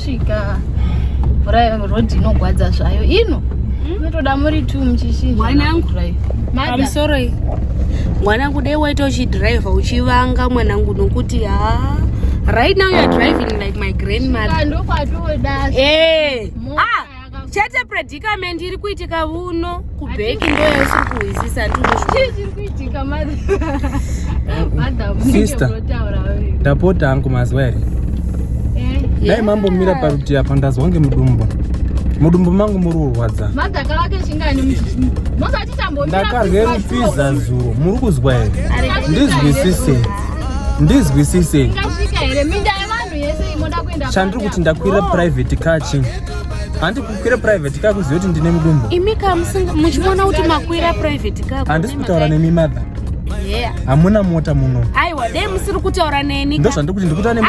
Tosvika road inogwadza zvayo ino. Unotoda muri 2 muchishinja. Mwanangu amsorry. Mwanangu dai waita uchidrive uchivanga mwanangu nokuti right now you are driving like my grandmother. Ndo kwatoda. Chete predicament iri kuitika uno kubeki ndo yasikuizisa ndiri kuitika madam. Sister. Ndapota angu mazwere. Dai mambo mira paruti apa ndazwa mudumbu mangu muri kurwadza. Madaka wake chingani mutini. Mosati tambomira. Ndakarye pizza zuro muri kuzwa ere. Ndizwisise. Ngasvika here minda yevanhu yese imoda kuenda. Chandiri kuti ndakwira private car chi. Handi kukwira private car kuziva kuti ndine mudumbu. Imika muchiona kuti makwira private car. Handisi kutaura nemi mother. Yeah. Hamuna mota muno. Aiwa dai musiri kutaura neni. Ndo zvandiri kuti ndikuta nemi.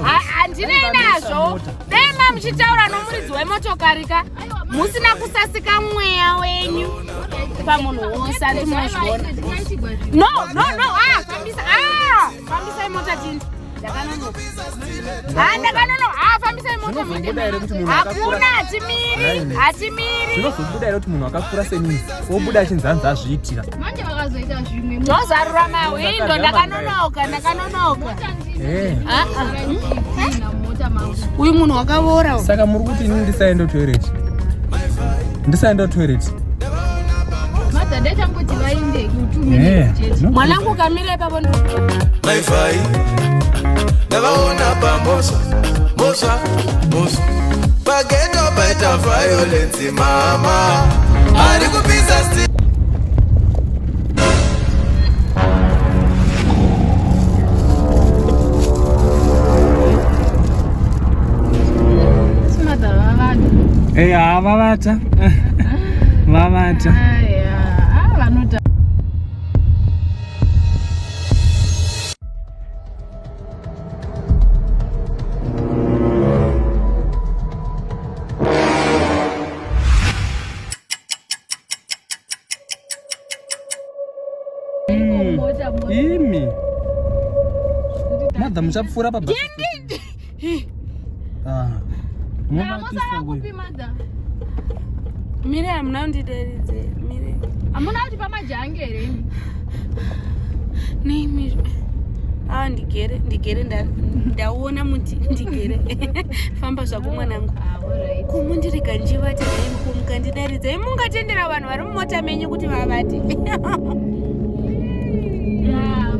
Handine nazvo. Dai muchitaura nomuridzi wemotokari ka. Musina kusasika mweya wenyu. Pamunhu wose andimozviona. No. Fambisa mota tini. Ndakanonoka. Fambisa mota minde. Hakuna hatimiri. Zvinozobuda ere kuti munhu akakura senini obuda achinzanza azviitira. Manje vakazoita zvimwe. Ndozarura mawindo ndakanonoka. Uyu munhu wakavora. Saka muri kuti ini ndisaenda toilet. Madza ndachangoti vainde kutumira. Mwanangu kamira ipapo ndo. vhai ndavaona pamosa pageto paita violence mama ari kupisa vavata vanota imi madha muchapfuura pabasa. Mire hamuna undideredze. Mire hamuna kuti pamajange here nemi. Ndigere ndaona muti ndigere. Famba zvako mwanangu. Kumundirika njivati mukandidaridza. Mungatendera vanhu vari mumota menyu kuti vavate.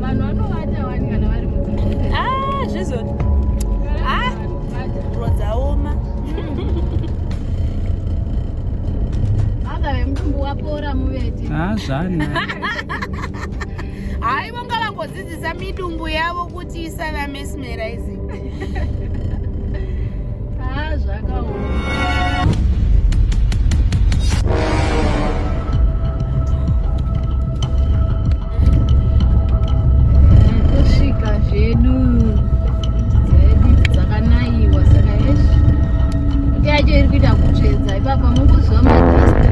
Vanhu vanovata wani kana vari mota. Zvizoti. Rodzaoma. Mudumbu wapora muvete. Zvana. Hai vonga vangodzidzisa midumbu yavo kuti isava mesmerizing. Zvakaoma. Tosvika zvedu dzakanaiwa saka yeshe kuti yacho iri kuita kutsvedza ipapa mukuzwa madhasiti.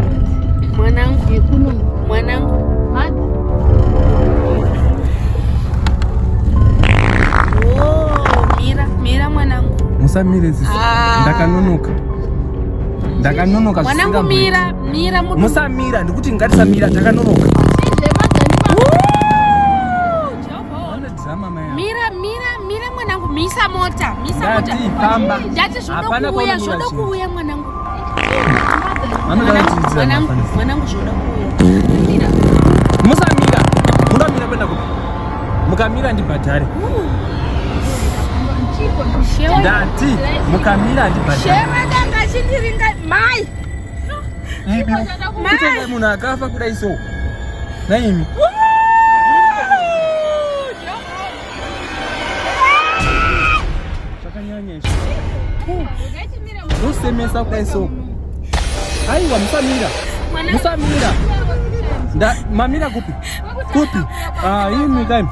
Mwanangu yekuno mwanangu mira mwanangu musamire sisi ndakanonoka mwanangu mira musamira ndikuti ngatisamira ndakanonoka. Mira mwanangu misa mota pamba ndati zvoda kuuya mwanangu. Mwanangu zvoda kuuya. Musamira kwenda kupi? Mukamira ndibhadhare. Ndati mukamira ndibhadhare. Shewe danga chindiringa mai. Kutenga munhu akafa kudai so. Naimi. Zvakanyanyesha. Usemesa kudai so. Aiwa musamira. Mamira kupi? Imi kai.